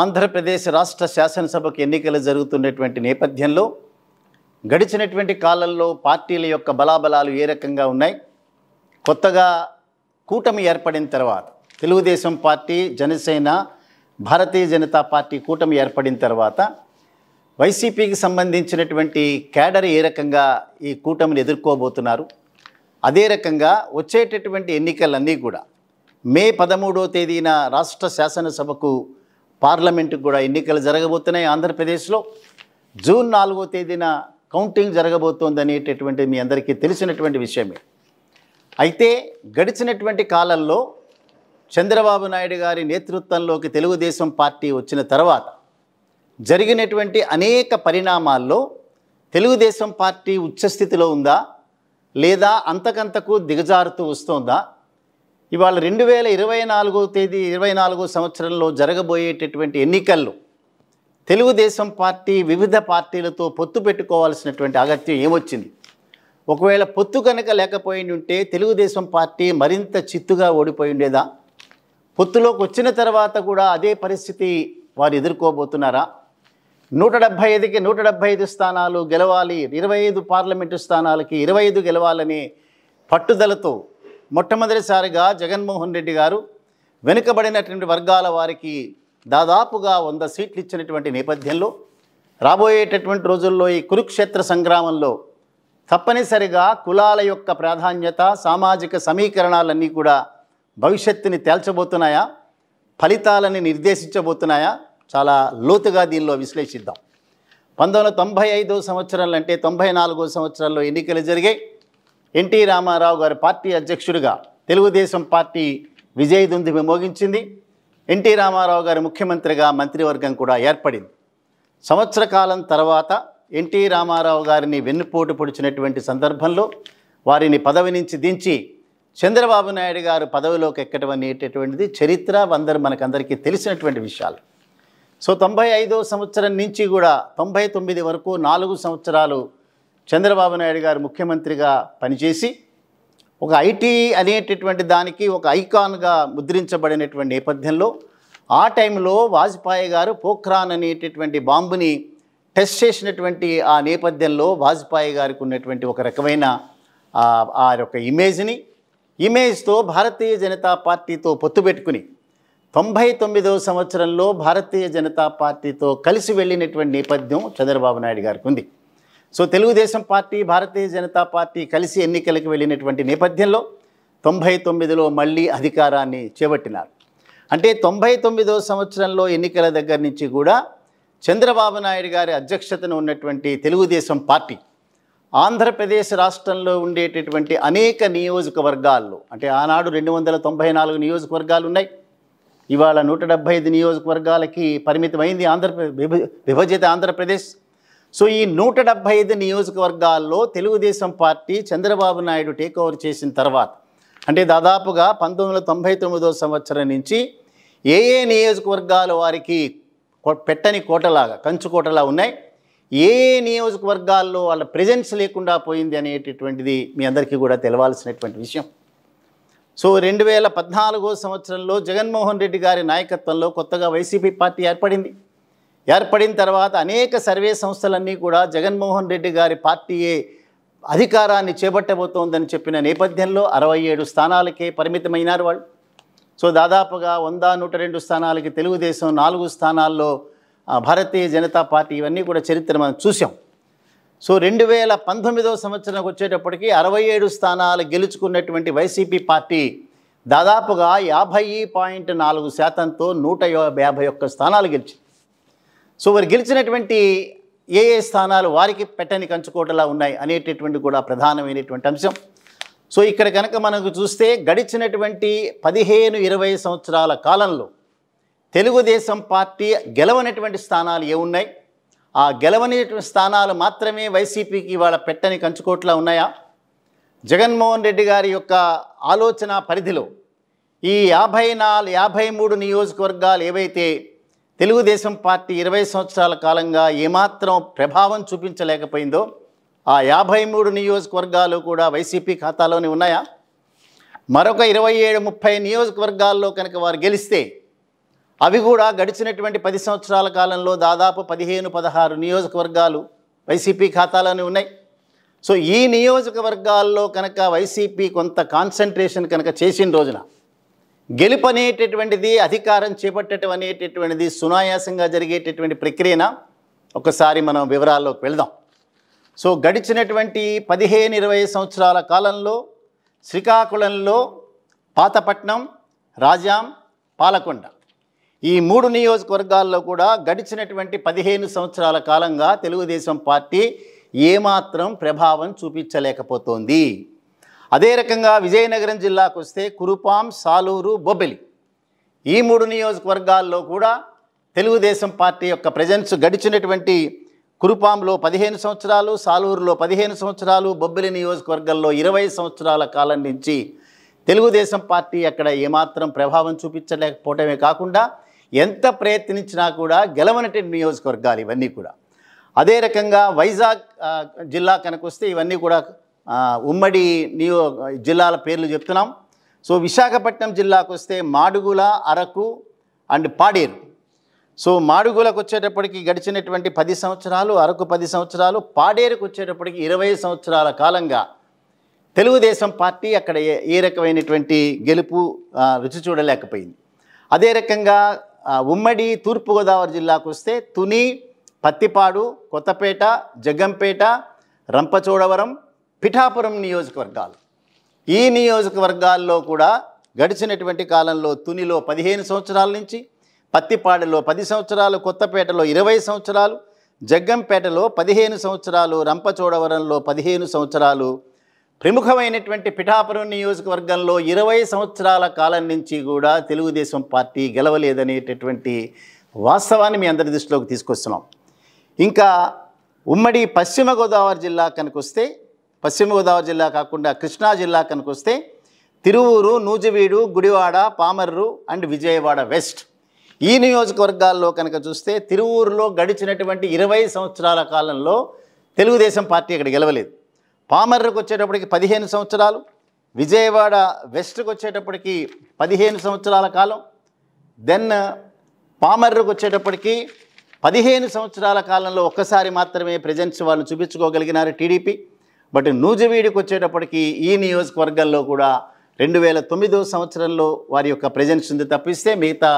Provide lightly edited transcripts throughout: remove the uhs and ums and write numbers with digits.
ఆంధ్రప్రదేశ్ రాష్ట్ర శాసనసభకు ఎన్నికలు జరుగుతున్నటువంటి నేపథ్యంలో గడిచినటువంటి కాలంలో పార్టీల యొక్క బలాబలాలు ఏ రకంగా ఉన్నాయి? కొత్తగా కూటమి ఏర్పడిన తర్వాత తెలుగుదేశం పార్టీ, జనసేన, భారతీయ జనతా పార్టీ కూటమి ఏర్పడిన తర్వాత వైసీపీకి సంబంధించినటువంటి క్యాడర్ ఏ రకంగా ఈ కూటమిని ఎదుర్కోబోతున్నారు? అదే రకంగా వచ్చేటటువంటి ఎన్నికలన్నీ కూడా మే 13వ తేదీన రాష్ట్ర శాసనసభకు, పార్లమెంటుకు కూడా ఎన్నికలు జరగబోతున్నాయి ఆంధ్రప్రదేశ్లో. జూన్ 4వ తేదీన కౌంటింగ్ జరగబోతోంది అనేటటువంటి మీ అందరికీ తెలిసినటువంటి విషయమే. అయితే గడిచినటువంటి కాలంలో చంద్రబాబు నాయుడు గారి నేతృత్వంలోకి తెలుగుదేశం పార్టీ వచ్చిన తర్వాత జరిగినటువంటి అనేక పరిణామాల్లో తెలుగుదేశం పార్టీ ఉచ్చస్థితిలో ఉందా లేదా అంతకంతకు దిగజారుతూ వస్తోందా? ఇవాళ 2024 సంవత్సరంలో జరగబోయేటటువంటి ఎన్నికల్లో తెలుగుదేశం పార్టీ వివిధ పార్టీలతో పొత్తు పెట్టుకోవాల్సినటువంటి అగత్యం ఏమొచ్చింది? ఒకవేళ పొత్తు కనుక లేకపోయి ఉంటే తెలుగుదేశం పార్టీ మరింత చిత్తుగా ఓడిపోయి ఉండేదా? పొత్తులోకి వచ్చిన తర్వాత కూడా అదే పరిస్థితి వారు ఎదుర్కోబోతున్నారా? 175కి 175 స్థానాలు గెలవాలి, 25 పార్లమెంటు స్థానాలకి 25 గెలవాలనే పట్టుదలతో మొట్టమొదటిసారిగా జగన్మోహన్ రెడ్డి గారు వెనుకబడినటువంటి వర్గాల వారికి దాదాపుగా 100 సీట్లు ఇచ్చినటువంటి నేపథ్యంలో రాబోయేటటువంటి రోజుల్లో ఈ కురుక్షేత్ర సంగ్రామంలో తప్పనిసరిగా కులాల యొక్క ప్రాధాన్యత, సామాజిక సమీకరణాలన్నీ కూడా భవిష్యత్తుని తేల్చబోతున్నాయా? ఫలితాలని నిర్దేశించబోతున్నాయా? చాలా లోతుగా దీనిలో విశ్లేషిద్దాం. 1995 సంవత్సరాలు అంటే 94 సంవత్సరాల్లో ఎన్నికలు జరిగాయి. ఎన్టీ రామారావు గారు పార్టీ అధ్యక్షుడిగా తెలుగుదేశం పార్టీ విజయదుందుభి మోగించింది. ఎన్టీ రామారావు గారు ముఖ్యమంత్రిగా మంత్రివర్గం కూడా ఏర్పడింది. సంవత్సర కాలం తర్వాత ఎన్టీ రామారావు గారిని వెన్నుపోటు పొడిచినటువంటి సందర్భంలో వారిని పదవి నుంచి దించి చంద్రబాబు నాయుడు గారు పదవిలోకి ఎక్కడం అనేటటువంటిది చరిత్ర మనకందరికీ తెలిసినటువంటి విషయాలు. సో 95వ సంవత్సరం నుంచి కూడా 99 వరకు 4 సంవత్సరాలు చంద్రబాబు నాయుడు గారు ముఖ్యమంత్రిగా పనిచేసి ఒక ఐటీ అనేటటువంటి దానికి ఒక ఐకాన్గా ముద్రించబడినటువంటి నేపథ్యంలో ఆ టైంలో వాజ్పేయి గారు పోఖ్రాన్ అనేటటువంటి బాంబుని టెస్ట్ చేసినటువంటి ఆ నేపథ్యంలో వాజ్పేయి గారికి ఉన్నటువంటి ఒక రకమైన ఆ యొక్క ఇమేజ్తో భారతీయ జనతా పార్టీతో పొత్తు పెట్టుకుని 99వ సంవత్సరంలో భారతీయ జనతా పార్టీతో కలిసి వెళ్ళినటువంటి నేపథ్యం చంద్రబాబు నాయుడు గారికి ఉంది. So Telugu Desam party, Bharatiya Janata party కలిసి ఎన్నికలకు వెళ్ళినటువంటి నేపథ్యంలో 99లో మళ్ళీ అధికారాన్ని చేపట్టినారు. అంటే 99వ సంవత్సరంలో ఎన్నికల దగ్గర నుంచి కూడా చంద్రబాబు నాయుడు గారి అధ్యక్షతన ఉన్నటువంటి తెలుగుదేశం పార్టీ ఆంధ్రప్రదేశ్ రాష్ట్రంలో ఉండేటటువంటి అనేక నియోజకవర్గాల్లో, అంటే ఆనాడు 294 నియోజకవర్గాలు ఉన్నాయి, ఇవాళ 175 నియోజకవర్గాలకి పరిమితమైంది విభజిత ఆంధ్రప్రదేశ్. సో ఈ 175 నియోజకవర్గాల్లో Telugu Desam party Chandrababu Naidu take over చేసిన తర్వాత, అంటే దాదాపుగా 1999వ సంవత్సరం నుంచి ఏ నియోజకవర్గాల వారికి పెట్టని కోటలాగా, కంచుకోటలా ఉన్నాయి, ఏ నియోజకవర్గాల్లో వాళ్ళ ప్రెజెన్స్ లేకుండా పోయింది అనేటటువంటిది మీ అందరికీ కూడా తెలవాల్సినటువంటి విషయం. సో 2014వ సంవత్సరంలో జగన్మోహన్ రెడ్డి గారి నాయకత్వంలో కొత్తగా వైసీపీ పార్టీ ఏర్పడిన తర్వాత అనేక సర్వే సంస్థలన్నీ కూడా జగన్మోహన్ రెడ్డి గారి పార్టీయే అధికారాన్ని చేపట్టబోతోందని చెప్పిన నేపథ్యంలో 67 స్థానాలకే పరిమితమైనారు వాళ్ళు. సో దాదాపుగా 102 స్థానాలకి తెలుగుదేశం, 4 స్థానాల్లో భారతీయ జనతా పార్టీ, ఇవన్నీ కూడా చరిత్ర మనం చూసాం. సో 2019వ సంవత్సరానికి వచ్చేటప్పటికి 67 స్థానాలు గెలుచుకున్నటువంటి వైసీపీ పార్టీ దాదాపుగా 50.4%తో 151 స్థానాలు గెలిచింది. సో వారు గెలిచినటువంటి ఏ స్థానాలు వారికి పెట్టని కంచుకోటలా ఉన్నాయి అనేటటువంటి కూడా ప్రధానమైనటువంటి అంశం. సో ఇక్కడ కనుక మనకు చూస్తే గడిచినటువంటి 15-20 సంవత్సరాల కాలంలో తెలుగుదేశం పార్టీ గెలవనటువంటి స్థానాలు ఏమున్నాయి? ఆ గెలవనటువంటి స్థానాలు మాత్రమే వైసీపీకి ఇవాళ పెట్టని కంచుకోట్లా ఉన్నాయా? జగన్మోహన్ రెడ్డి గారి యొక్క ఆలోచన పరిధిలో ఈ 53 నియోజకవర్గాలు ఏవైతే తెలుగుదేశం పార్టీ 20 సంవత్సరాల కాలంగా ఏమాత్రం ప్రభావం చూపించలేకపోయిందో ఆ 53 నియోజకవర్గాలు కూడా వైసీపీ ఖాతాలోనే ఉన్నాయా? మరొక 27-30 నియోజకవర్గాల్లో కనుక వారు గెలిస్తే అవి కూడా గడిచినటువంటి 10 సంవత్సరాల కాలంలో దాదాపు 15-16 నియోజకవర్గాలు వైసీపీ ఖాతాలోనే ఉన్నాయి. సో ఈ నియోజకవర్గాల్లో కనుక వైసీపీ కొంత కాన్సన్ట్రేషన్ కనుక చేసిన రోజున గెలుపు అనేటటువంటిది, అధికారం చేపట్టడం అనేటటువంటిది సునాయాసంగా జరిగేటటువంటి ప్రక్రియన ఒకసారి మనం వివరాల్లోకి వెళ్దాం. సో గడిచినటువంటి 15-20 సంవత్సరాల కాలంలో శ్రీకాకుళంలో పాతపట్నం, రాజాం, పాలకొండ ఈ 3 నియోజకవర్గాల్లో కూడా గడిచినటువంటి 15 సంవత్సరాల కాలంగా తెలుగుదేశం పార్టీ ఏమాత్రం ప్రభావం చూపించలేకపోతోంది. అదే రకంగా విజయనగరం జిల్లాకు వస్తే కురుపాం, సాలూరు, బొబ్బిలి ఈ 3 నియోజకవర్గాల్లో కూడా తెలుగుదేశం పార్టీ యొక్క ప్రెజెన్స్ గడిచినటువంటి కురుపాంలో 15 సంవత్సరాలు, సాలూరులో 15 సంవత్సరాలు, బొబ్బిలి నియోజకవర్గంలో 20 సంవత్సరాల కాలం నుంచి తెలుగుదేశం పార్టీ అక్కడ ఏమాత్రం ప్రభావం చూపించలేకపోవడమే కాకుండా ఎంత ప్రయత్నించినా కూడా గెలవనటి నియోజకవర్గాలు ఇవన్నీ కూడా. అదే రకంగా వైజాగ్ జిల్లా కనుకొస్తే ఇవన్నీ కూడా ఉమ్మడి జిల్లాల పేర్లు చెప్తున్నాం. సో విశాఖపట్నం జిల్లాకు వస్తే మాడుగుల, అరకు అండ్ పాడేరు. సో మాడుగులకు వచ్చేటప్పటికి గడిచినటువంటి 10 సంవత్సరాలు, అరకు 10 సంవత్సరాలు, పాడేరుకు వచ్చేటప్పటికి 20 సంవత్సరాల కాలంగా తెలుగుదేశం పార్టీ అక్కడ ఏ రకమైనటువంటి గెలుపు రుచి చూడలేకపోయింది. అదే రకంగా ఉమ్మడి తూర్పుగోదావరి జిల్లాకు వస్తే తుని, పత్తిపాడు, కొత్తపేట, జగ్గంపేట, రంపచోడవరం, పిఠాపురం నియోజకవర్గాలు ఈ నియోజకవర్గాల్లో కూడా గడిచినటువంటి కాలంలో తునిలో 15 సంవత్సరాల నుంచి, పత్తిపాడులో 10 సంవత్సరాలు, కొత్తపేటలో 20 సంవత్సరాలు, జగ్గంపేటలో 15 సంవత్సరాలు, రంపచోడవరంలో 15 సంవత్సరాలు, ప్రముఖమైనటువంటి పిఠాపురం నియోజకవర్గంలో 20 సంవత్సరాల కాలం నుంచి కూడా తెలుగుదేశం పార్టీ గెలవలేదనేటటువంటి వాస్తవాన్ని మీ అందరి దృష్టిలోకి తీసుకొస్తున్నాం. ఇంకా ఉమ్మడి పశ్చిమ గోదావరి జిల్లా కనుకొస్తే, పశ్చిమ గోదావరి జిల్లా కాకుండా కృష్ణా జిల్లా కనుకొస్తే తిరువూరు, నూజివీడు, గుడివాడ, పామర్రు అండ్ విజయవాడ వెస్ట్ ఈ నియోజకవర్గాల్లో కనుక చూస్తే తిరువూరులో గడిచినటువంటి 20 సంవత్సరాల కాలంలో తెలుగుదేశం పార్టీ ఇక్కడ గెలవలేదు. పామర్రుకు వచ్చేటప్పటికి 15 సంవత్సరాలు, విజయవాడ వెస్ట్కి వచ్చేటప్పటికి 15 సంవత్సరాల కాలం, దెన్ పామర్రుకు వచ్చేటప్పటికి 15 సంవత్సరాల కాలంలో ఒక్కసారి మాత్రమే ప్రెజెన్స్ వాళ్ళు చూపించుకోగలిగినారు టీడీపీ. బట్ నూజివీడికి వచ్చేటప్పటికి ఈ నియోజకవర్గంలో కూడా 2009 సంవత్సరంలో వారి యొక్క ప్రెజెన్స్ ఉంది తప్పిస్తే మిగతా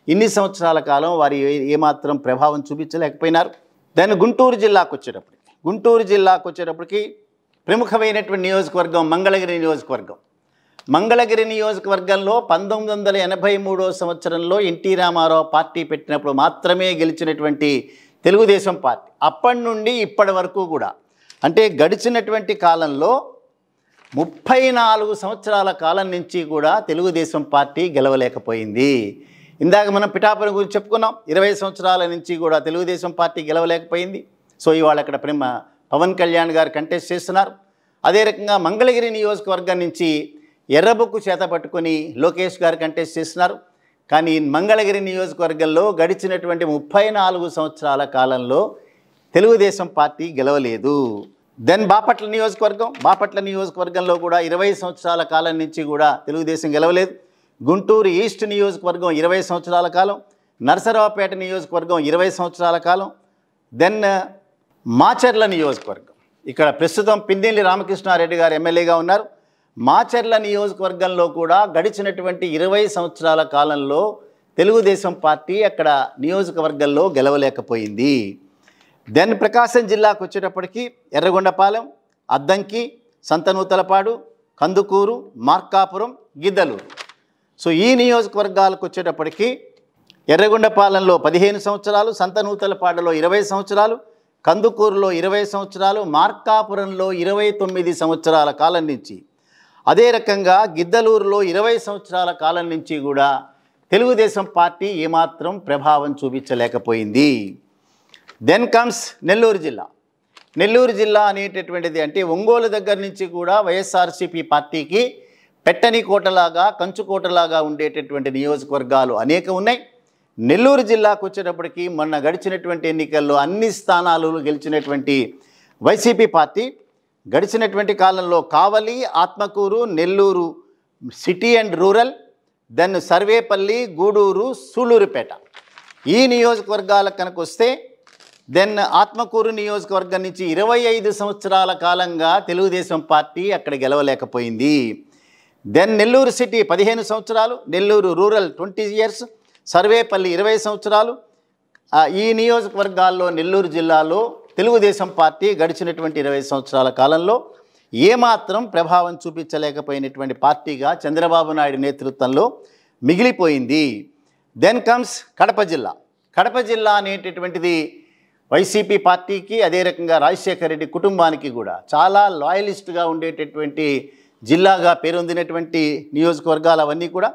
ఇన్ని సంవత్సరాల కాలం వారి ఏమాత్రం ప్రభావం చూపించలేకపోయినారు. దెన్ గుంటూరు జిల్లాకు వచ్చేటప్పటికి ప్రముఖమైనటువంటి నియోజకవర్గం మంగళగిరి నియోజకవర్గం. మంగళగిరి నియోజకవర్గంలో 1983 సంవత్సరంలో ఎన్టీ రామారావు పార్టీ పెట్టినప్పుడు మాత్రమే గెలిచినటువంటి తెలుగుదేశం పార్టీ అప్పటి నుండి ఇప్పటి వరకు కూడా, అంటే గడిచినటువంటి కాలంలో 34 సంవత్సరాల కాలం నుంచి కూడా తెలుగుదేశం పార్టీ గెలవలేకపోయింది. ఇందాక మనం పిఠాపురం గురించి చెప్పుకున్నాం, 20 సంవత్సరాల నుంచి కూడా తెలుగుదేశం పార్టీ గెలవలేకపోయింది. సో ఇవాళ అక్కడ పవన్ కళ్యాణ్ గారు కంటెస్ట్ చేస్తున్నారు. అదే రకంగా మంగళగిరి నియోజకవర్గం నుంచి ఎర్రబుక్కు చేత పట్టుకొని లోకేష్ గారు కంటెస్ట్ చేస్తున్నారు. కానీ మంగళగిరి నియోజకవర్గంలో గడిచినటువంటి 34 సంవత్సరాల కాలంలో తెలుగుదేశం పార్టీ గెలవలేదు. దెన్ బాపట్ల నియోజకవర్గంలో కూడా 20 సంవత్సరాల కాలం నుంచి కూడా తెలుగుదేశం గెలవలేదు. గుంటూరు ఈస్ట్ నియోజకవర్గం 20 సంవత్సరాల కాలం, నరసరావుపేట నియోజకవర్గం 20 సంవత్సరాల కాలం, దెన్ మాచర్ల నియోజకవర్గం, ఇక్కడ ప్రస్తుతం పిన్నెల్లి రామకృష్ణారెడ్డి గారు ఎమ్మెల్యేగా ఉన్నారు. మాచర్ల నియోజకవర్గంలో కూడా గడిచినటువంటి 20 సంవత్సరాల కాలంలో తెలుగుదేశం పార్టీ అక్కడ నియోజకవర్గంలో గెలవలేకపోయింది. దెన్ ప్రకాశం జిల్లాకు వచ్చేటప్పటికి ఎర్రగొండపాలెం, అద్దంకి, సంతనూతలపాడు, కందుకూరు, మార్కాపురం, గిద్దలూరు. సో ఈ నియోజకవర్గాలకు వచ్చేటప్పటికి ఎర్రగొండపాలెంలో 15 సంవత్సరాలు, సంతనూతలపాడులో 20 సంవత్సరాలు, కందుకూరులో 20 సంవత్సరాలు, మార్కాపురంలో 29 సంవత్సరాల కాలం నుంచి, అదే రకంగా గిద్దలూరులో 20 సంవత్సరాల కాలం నుంచి కూడా తెలుగుదేశం పార్టీ ఏమాత్రం ప్రభావం చూపించలేకపోయింది. దెన్ కమ్స్ నెల్లూరు జిల్లా అనేటటువంటిది అంటే ఒంగోలు దగ్గర నుంచి కూడా వైఎస్ఆర్సీపీ పార్టీకి పెట్టని కోటలాగా, కంచుకోటలాగా ఉండేటటువంటి నియోజకవర్గాలు అనేక ఉన్నాయి. నెల్లూరు జిల్లాకు వచ్చేటప్పటికి మొన్న గడిచినటువంటి ఎన్నికల్లో అన్ని స్థానాలు గెలిచినటువంటి వైసీపీ పార్టీ గడిచినటువంటి కాలంలో Kavali, Atmakur, Nellore city and rural, then Sarvepalli, Gudur, Sullurpeta. ఈ నియోజకవర్గాలకు కనుక వస్తే దెన్ ఆత్మకూరు నియోజకవర్గం నుంచి 25 సంవత్సరాల కాలంగా తెలుగుదేశం పార్టీ అక్కడ గెలవలేకపోయింది. దెన్ నెల్లూరు సిటీ 15 సంవత్సరాలు, నెల్లూరు రూరల్ 20 years, సర్వేపల్లి 20 సంవత్సరాలు. ఈ నియోజకవర్గాల్లో నెల్లూరు జిల్లాలో తెలుగుదేశం పార్టీ గడిచినటువంటి 20 సంవత్సరాల కాలంలో ఏమాత్రం ప్రభావం చూపించలేకపోయినటువంటి పార్టీగా చంద్రబాబు నాయుడు నేతృత్వంలో మిగిలిపోయింది. దెన్ కమ్స్ కడప జిల్లా. కడప జిల్లా అనేటటువంటిది వైసీపీ పార్టీకి, అదే రకంగా రాజశేఖర రెడ్డి కుటుంబానికి కూడా చాలా లాయలిస్ట్గా ఉండేటటువంటి జిల్లాగా పేరొందినటువంటి నియోజకవర్గాలు అవన్నీ కూడా.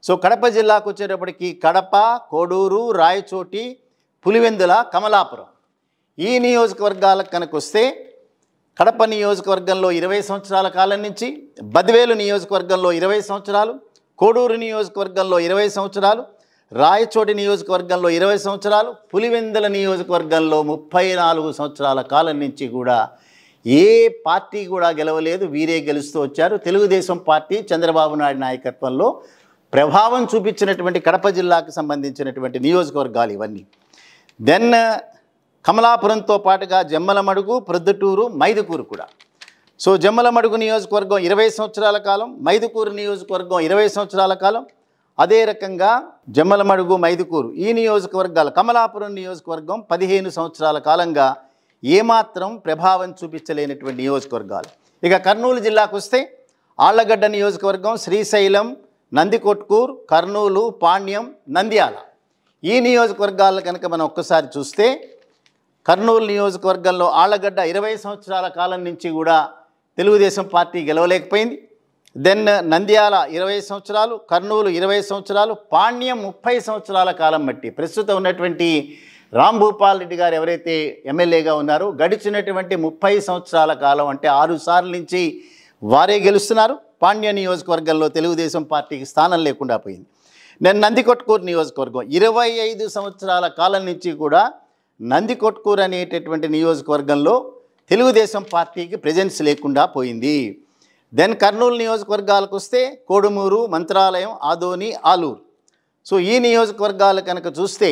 సో కడప జిల్లాకు వచ్చేటప్పటికి కడప, కోడూరు, రాయచోటి, పులివెందుల, కమలాపురం ఈ నియోజకవర్గాలకు కనుక వస్తే కడప నియోజకవర్గంలో 20 సంవత్సరాల కాలం నుంచి, బద్వేలు నియోజకవర్గంలో 20 సంవత్సరాలు, కోడూరు నియోజకవర్గంలో 20 సంవత్సరాలు, రాయచోటి నియోజకవర్గంలో 20 సంవత్సరాలు, పులివెందుల నియోజకవర్గంలో 34 సంవత్సరాల కాలం నుంచి కూడా ఏ పార్టీ కూడా గెలవలేదు. వీరే గెలుస్తూ వచ్చారు. తెలుగుదేశం పార్టీ చంద్రబాబు నాయుడు నాయకత్వంలో ప్రభావం చూపించినటువంటి కడప జిల్లాకు సంబంధించినటువంటి నియోజకవర్గాలు ఇవన్నీ. దెన్ కమలాపురంతో పాటుగా జమ్మలమడుగు, ప్రొద్దుటూరు, మైదుకూరు కూడా. సో జమ్మలమడుగు నియోజకవర్గం 20 సంవత్సరాల కాలం, మైదుకూరు నియోజకవర్గం 20 సంవత్సరాల కాలం. అదే రకంగా జమ్మలమడుగు, మైదుకూరు ఈ నియోజకవర్గాలు, కమలాపురం నియోజకవర్గం 15 సంవత్సరాల కాలంగా ఏమాత్రం ప్రభావం చూపించలేనటువంటి నియోజకవర్గాలు. ఇక కర్నూలు జిల్లాకు వస్తే ఆళ్లగడ్డ నియోజకవర్గం, శ్రీశైలం, నందికొట్కూరు, కర్నూలు, పాణ్యం, నంద్యాల ఈ నియోజకవర్గాలను కనుక మనం ఒక్కసారి చూస్తే కర్నూలు నియోజకవర్గంలో ఆళ్లగడ్డ 20 సంవత్సరాల కాలం నుంచి కూడా తెలుగుదేశం పార్టీ గెలవలేకపోయింది. దెన్ నంద్యాల 20 సంవత్సరాలు, కర్నూలు 20 సంవత్సరాలు, పాణ్యం 30 సంవత్సరాల కాలం బట్టి ప్రస్తుతం ఉన్నటువంటి రాంభూపాల్ రెడ్డి గారు ఎవరైతే ఎమ్మెల్యేగా ఉన్నారో గడిచినటువంటి 30 సంవత్సరాల కాలం అంటే 6 సార్లు నుంచి వారే గెలుస్తున్నారు. పాణ్య నియోజకవర్గంలో తెలుగుదేశం పార్టీకి స్థానం లేకుండా పోయింది. నేను నందికొట్కూరు నియోజకవర్గం 25 సంవత్సరాల కాలం నుంచి కూడా నందికొట్కూరు అనేటటువంటి నియోజకవర్గంలో తెలుగుదేశం పార్టీకి ప్రెజెన్స్ లేకుండా పోయింది. దెన్ కర్నూలు నియోజకవర్గాలకు వస్తే కోడుమూరు, మంత్రాలయం, ఆదోని, ఆలూరు. సో ఈ నియోజకవర్గాలు కనుక చూస్తే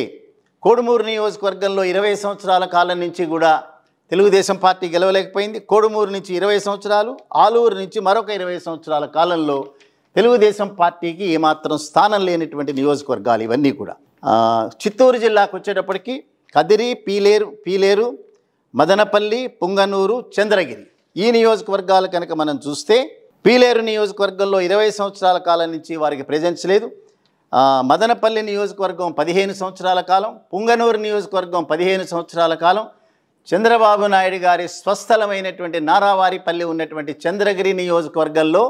కోడుమూరు నియోజకవర్గంలో 20 సంవత్సరాల కాలం నుంచి కూడా తెలుగుదేశం పార్టీ గెలవలేకపోయింది. కోడుమూరు నుంచి 20 సంవత్సరాలు, ఆలూరు నుంచి మరొక 20 సంవత్సరాల కాలంలో తెలుగుదేశం పార్టీకి ఏమాత్రం స్థానం లేనటువంటి నియోజకవర్గాలు ఇవన్నీ కూడా. చిత్తూరు జిల్లాకు వచ్చేటప్పటికి కదిరి, పీలేరు, మదనపల్లి, పుంగనూరు, చంద్రగిరి ఈ నియోజకవర్గాలు కనుక మనం చూస్తే పీలేరు నియోజకవర్గంలో 20 సంవత్సరాల కాలం నుంచి వారికి ప్రెజెన్స్ లేదు. మదనపల్లి నియోజకవర్గం 15 సంవత్సరాల కాలం, పుంగనూరు నియోజకవర్గం 15 సంవత్సరాల కాలం, చంద్రబాబు నాయుడు గారి స్వస్థలమైనటువంటి నారావారిపల్లి ఉన్నటువంటి చంద్రగిరి నియోజకవర్గంలో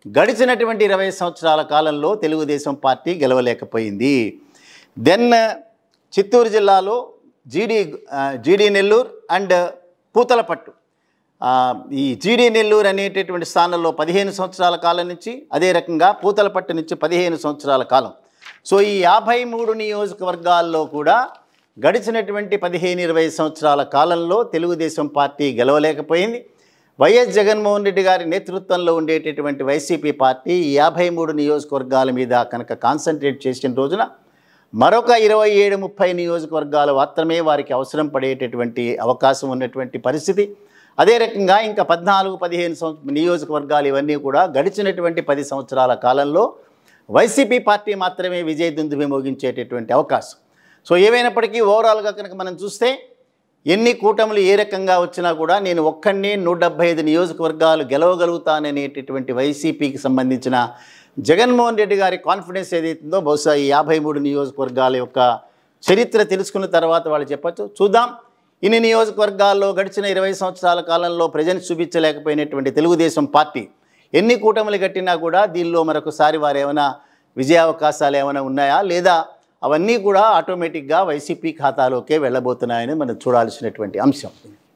గడిచినటువంటి 20 సంవత్సరాల కాలంలో తెలుగుదేశం పార్టీ గెలవలేకపోయింది. దెన్ చిత్తూరు జిల్లాలో జీడీ నెల్లూరు అండ్ పూతలపట్టు ఈ జీడీ నెల్లూరు అనేటటువంటి స్థానంలో 15 సంవత్సరాల కాలం నుంచి, అదే రకంగా పూతలపట్టు నుంచి 15 సంవత్సరాల కాలం. సో ఈ 53 నియోజకవర్గాల్లో కూడా గడిచినటువంటి 15-20 సంవత్సరాల కాలంలో తెలుగుదేశం పార్టీ గెలవలేకపోయింది. వైఎస్ జగన్మోహన్ రెడ్డి గారి నేతృత్వంలో ఉండేటటువంటి వైసీపీ పార్టీ 53 నియోజకవర్గాల మీద కనుక కాన్సన్ట్రేట్ చేసిన రోజున మరొక 27-30 నియోజకవర్గాలు మాత్రమే వారికి అవసరం పడేటటువంటి అవకాశం ఉన్నటువంటి పరిస్థితి. అదే రకంగా ఇంకా 14-15 నియోజకవర్గాలు ఇవన్నీ కూడా గడిచినటువంటి 10 సంవత్సరాల కాలంలో వైసీపీ పార్టీ మాత్రమే విజయదుందుభి మోగించేటటువంటి అవకాశం. సో ఏమైనప్పటికీ ఓవరాల్గా కనుక మనం చూస్తే ఎన్ని కూటములు ఏ రకంగా వచ్చినా కూడా నేను ఒక్కడినే 175 నియోజకవర్గాలు గెలవగలుగుతాననేటటువంటి వైసీపీకి సంబంధించిన జగన్మోహన్ రెడ్డి గారి కాన్ఫిడెన్స్ ఏదైతుందో బహుశా ఈ 53 నియోజకవర్గాల యొక్క చరిత్ర తెలుసుకున్న తర్వాత వాళ్ళు చెప్పచ్చు. చూద్దాం ఇన్ని నియోజకవర్గాల్లో గడిచిన 20 సంవత్సరాల కాలంలో ప్రెజెన్స్ చూపించలేకపోయినటువంటి తెలుగుదేశం పార్టీ ఎన్ని కూటములు కట్టినా కూడా దీనిలో మరొకసారి వారు ఏమైనా విజయావకాశాలు ఏమైనా ఉన్నాయా లేదా అవన్నీ కూడా ఆటోమేటిక్గా వైసీపీ ఖాతాలోకే వెళ్ళబోతున్నాయని మనం చూడాల్సినటువంటి అంశం.